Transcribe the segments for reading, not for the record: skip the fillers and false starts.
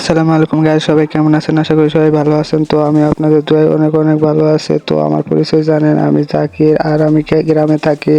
আসসালামু আলাইকুম গাইস, সবাই কেমন আছেন? আশা করি সবাই ভালো আছেন। তো আমি আপনাদের দোয়ায় অনেক অনেক ভালো আছি। তো আমার পরিচয় জানেন, আমি জাকির, আর আমি গ্রামে থাকি।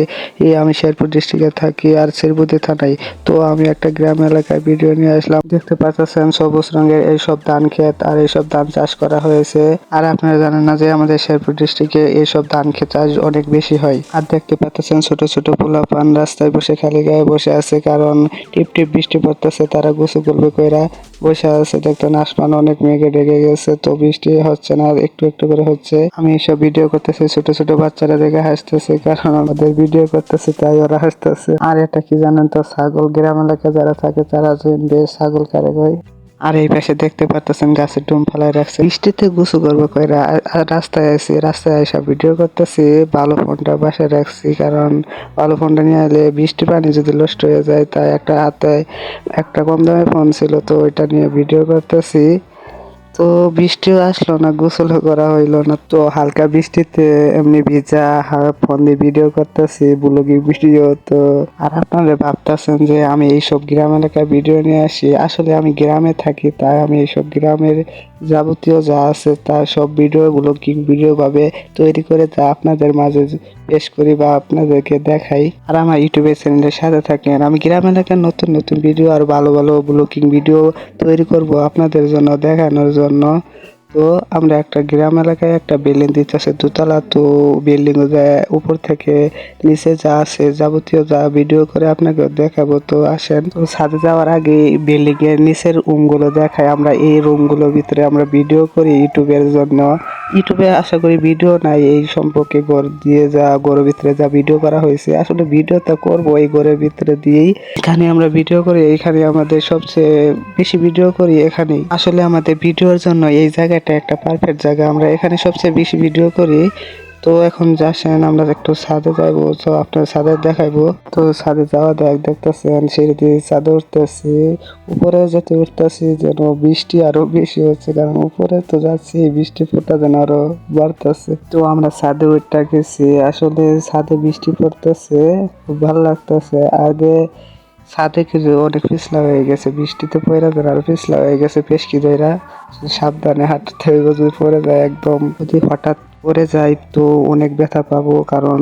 আমি শেরপুর ডিস্ট্রিক্টে থাকি আর শেরপুরদি থানায়। তো আমি একটা গ্রাম এলাকায় ভিডিও নিয়ে আসলাম। দেখতে পাচ্ছেন সবুজ রঙের এইসব ধান ক্ষেত আর এইসব ধান চাষ করা হয়েছে। আর আপনারা জানেন না যে আমাদের শেরপুর ডিস্ট্রিক্টে এইসব ধান ক্ষেত চাষ অনেক বেশি হয়। আর দেখতে পাচ্ছেন ছোট ছোট পোলাপান রাস্তায় বসে খালি গায়ে বসে আছে, কারণ টিপ টিপ বৃষ্টি পড়তেছে। তারা গোসল করবে কইরা বসে আছে। দেখতেন আসমান অনেক মেঘে ঢেকে গেছে, তো বৃষ্টি হচ্ছে না, একটু একটু করে হচ্ছে। আমি এসব ভিডিও করতেছি, ছোট ছোট বাচ্চারা দেখে হাসতেছে, কারণ আমাদের ভিডিও করতেছে তাই ওরা হাসতেছে। আর এটা কি জানেন তো, ছাগল। গ্রাম এলাকায় যারা থাকে তারা বেশ ছাগল কারে হয়। আর এই পাশে দেখতে পাচ্ছেন গাছের ডুম ফেলায় রাখছে, বৃষ্টিতে গোসল করবো কইরা। আর রাস্তায় আছি, রাস্তায় এসে ভিডিও করতেছি। ভালো ফোনটা বাসায় রাখছি, কারণ ভালো ফোনটা নিয়ে এলে বৃষ্টি পানি যদি নষ্ট হয়ে যায়, তাই একটা হাতে একটা কম দামের ফোন ছিল, তো ওইটা নিয়ে ভিডিও করতেছি। তো বৃষ্টিও আসলো না, গোসলও করা হইলো না, তো হালকা বৃষ্টিতে এমনি ভিজা ফোন দিয়ে ভিডিও করতেছি, ব্লগিং ভিডিও। তো আর আপনারা ভাবতেছেন যে আমি এইসব গ্রাম এলাকায় ভিডিও নিয়ে আসি, আসলে আমি গ্রামে থাকি, তাই আমি এইসব গ্রামের যাবতীয় যা আছে তার সব ভিডিও ব্লগিং ভিডিও ভাবে তৈরি করে তা আপনাদের মাঝে পেশ করি বা আপনাদেরকে দেখাই। আর আমার ইউটিউবের চ্যানেলের সাথে থাকেন। আমি গ্রাম এলাকার নতুন নতুন ভিডিও আর ভালো ভালো ব্লগিং ভিডিও তৈরি করব আপনাদের জন্য, দেখানোর জন্য। তো আমরা একটা গ্রাম এলাকায় একটা বিল্ডিং দিতেছে দোতলা, তো বিল্ডিং উপর থেকে নিচে যা আছে যাবতীয় যা ভিডিও করে আপনাকে দেখাবো। তো আসেন, তো ছাদে যাওয়ার আগে বিল্ডিং এর নিচের রুম গুলো দেখাই। আমরা এই রুম গুলোর ভিতরে আমরা ভিডিও করি ইউটিউবের জন্য। ইউটিউবে আশা করি ভিডিও নাই এই সম্পর্কে, ঘর দিয়ে যা ঘরের ভিতরে যা ভিডিও করা হয়েছে, আসলে ভিডিও তো করবো এই ঘরের ভিতরে দিয়েই। এখানে আমরা ভিডিও করি, এখানে আমাদের সবচেয়ে বেশি ভিডিও করি এখানেই। আসলে আমাদের ভিডিওর জন্য এই জায়গাটা একটা পারফেক্ট জায়গা, আমরা এখানে সবচেয়ে বেশি ভিডিও করি। তো এখন যাচ্ছেন, আমরা একটু ছাদে যাবো, তো আপনার ছাদে দেখাইবো। তো ছাদে যাওয়া দেখতেছেন সিঁড়ি দিয়ে ছাদে উঠতেছি। উপরে যেতে উঠতেছি যেন বৃষ্টি আরো বেশি হচ্ছে, কারণ উপরে তো যাচ্ছি বৃষ্টি ফোঁটা যেন আরো বাড়তেছে। তো আমরা ছাদে উঠতে গেছি, আসলে ছাদে বৃষ্টি পড়তেছে, খুব ভালো লাগতেছে। আগে ছাদে কিছু অনেক পিছলা হয়ে গেছে, বৃষ্টিতে পড়ে যায় আরো পিছলা হয়ে গেছে, পেশকি ধইরা সাবধানে হাঁটতে হইব। যদি পড়ে যায় একদম, যদি হঠাৎ পড়ে যায় তো অনেক ব্যথা পাবো, কারণ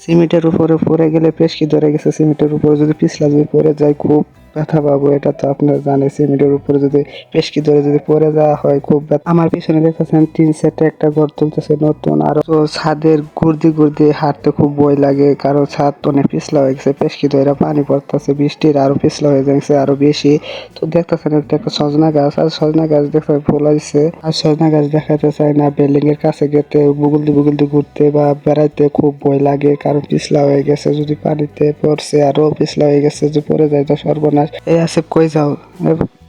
সিমেন্টের উপরে পড়ে গেলে পেশকি ধরে গেছে, সিমেন্টের উপরে যদি পিছলা যদি পড়ে যায় খুব ব্যথা পাবো। এটা তো আপনারা জানেন, সিমেন্টের উপরে যদি পেশকি ধরে যদি পড়ে যাওয়া হয় খুব ব্যথা। আমার পিছনে দেখতেছেন টিন সেটে একটা ঘর তুলতেছে নতুন, আর তো ছাদের গুড়দি গুড়দি হাঁটতে খুব ভয় লাগে, কারণ ছাদ অনেক পিছলা হয়ে গেছে, পেশকি ধরে পানি পড়তেছে, বৃষ্টির আরো পিছলা হয়ে যাচ্ছে আরো বেশি। তো দেখতেছেন একটা সজনা গাছ, আর সজনা গাছ দেখতে ফুল হয়েছে, আর সজনা গাছ দেখাতে চাই না। বিল্ডিং এর কাছে গেতে বুগুল দিয়ে ঘুরতে বা বেড়াইতে খুব ভয় লাগে, কারণ পিছলা হয়ে গেছে, যদি পানিতে পড়ছে আরো পিছলা হয়ে গেছে, যদি পড়ে যায় তো সর্বনাশ। এই আছে, কই যাও?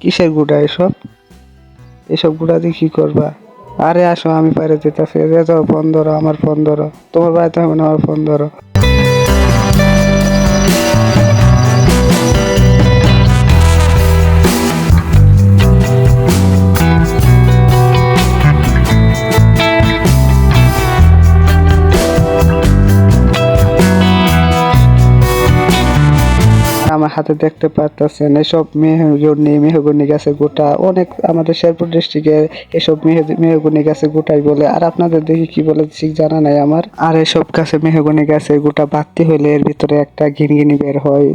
কিসের গুড়া এসব? এসব গুড়া দিয়ে কি করবা? আরে আসো, আমি পারে যেতেছি। যাও, ফোন ধরো, আমার ফোন ধরো। তোমার বাড়িতে হবে না, আমার ফোন ধরো। আমার হাতে দেখতে পাচ্ছেন এসব মেহগনি গাছের গোটা, অনেক আমাদের শেরপুর ডিস্ট্রিক্টের এসব মেহগনি গাছের গোটাই বলে। আর আপনাদের দেখি কি বলে ঠিক জানা নাই আমার। আর এসব গাছে মেহগনি গাছের গোটা বাড়তি হইলে এর ভিতরে একটা ঘিনঘিনি বের হয়,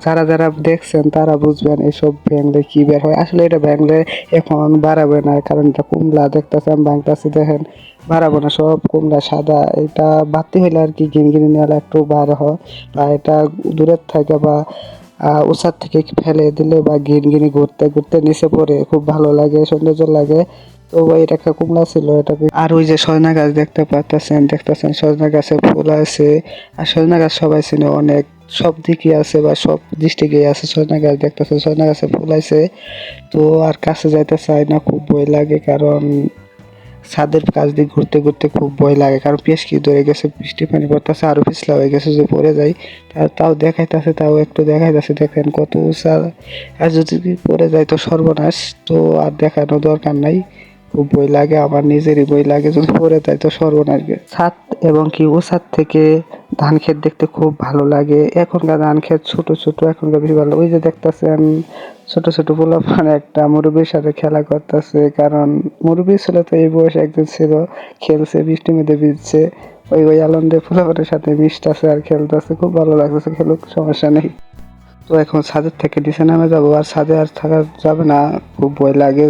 যারা যারা দেখছেন তারা বুঝবেন এসব ভেঙলে কি বের হয়। আসলে এটা ভেঙলে এখন বাড়াবে না, কারণ এটা কুমলা দেখতেছেন ভাঙতেছি, দেখেন বাড়াবো না, সব কুমড়া সাদা। এটা বাড়তি হইলে আর কি ঘিনঘিনি নেওয়ালে একটু বার হয়, বা এটা দূরের থাকে বা উঁচার থেকে ফেলে দিলে বা ঘিনঘিনি ঘুরতে ঘুরতে নিচে পড়ে খুব ভালো লাগে, সৌন্দর্য লাগে। তো এটা একটা কুমড়া ছিল এটাকে। আর ওই যে সজনা গাছ দেখতেছেন সজনা গাছে ফুল আছে। আর সজনা গাছ সবাই চিনে, অনেক সব দিকে আছে বা সব ডিস্ট্রিক্টে আছে সজনা গাছ। দেখতেছেন সজনা গাছে ফুল আছে। তো আর কাছে যাইতে চাই না, খুব ভয় লাগে, কারণ ছাদের কাছ দিয়ে ঘুরতে ঘুরতে খুব ভয় লাগে, কারণ পেশকি ধরে গেছে, বৃষ্টি পানি পড়তেছে আরো পিছলা হয়ে গেছে, যে পড়ে যায়। তাও দেখাইতেছে, তাও একটু দেখাইতেছে, দেখেন কত উঁচা। আর যদি পড়ে যায় তো সর্বনাশ, তো আর দেখানো দরকার নাই। খুব ভয় লাগে, আমার নিজেরই ভয় লাগে, যদি পড়ে যায় তো সর্বনাশ। ছাদ এবং কি ওসার থেকে ধান ক্ষেত দেখতে খুব ভালো লাগে। এখনকার ধান ক্ষেত ছোট ছোট, এখনকার বেশি ভালো। ওই যে দেখতেছেন ছোট ছোট পোলাপান একটা মুরব্বীর সাথে খেলা করতেছে, কারণ মুরব্বী ছিল তো এই বয়সে একজন ছিল, খেলছে বৃষ্টির মধ্যে ভিজছে, ওই আনন্দে পোলাপানের সাথে মিশতেছে আর খেলতেছে, খুব ভালো লাগতেছে, খেলুক সমস্যা নেই। তো এখন ছাদের থেকে নিচে নামে যাবো, আর ছাদে আর থাকা যাবে না, খুব ভয় লাগে।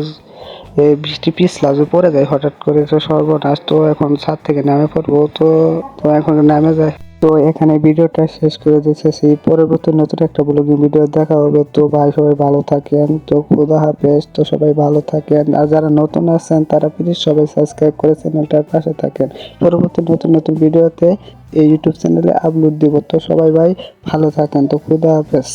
এই বৃষ্টি পিছলা যে পড়ে যায় হঠাৎ করে তো সর্বনাশ। তো এখন ছাদ থেকে নামে পড়বো, তো তো এখন নামে যায়। তো এখানে ভিডিওটা শেষ করে দিতেছি, পরবর্তী নতুন একটা ব্লগিং ভিডিও দেখা হবে। তো ভাই সবাই ভালো থাকেন, তো খোদা হাফেজ। তো সবাই ভালো থাকেন, আর যারা নতুন আছেন তারা প্লিজ সবাই সাবস্ক্রাইব করে চ্যানেলটার পাশে থাকেন। পরবর্তী নতুন নতুন ভিডিওতে এই ইউটিউব চ্যানেলে আপলোড দিব। তো সবাই ভাই ভালো থাকেন, তো খোদা হাফেজ।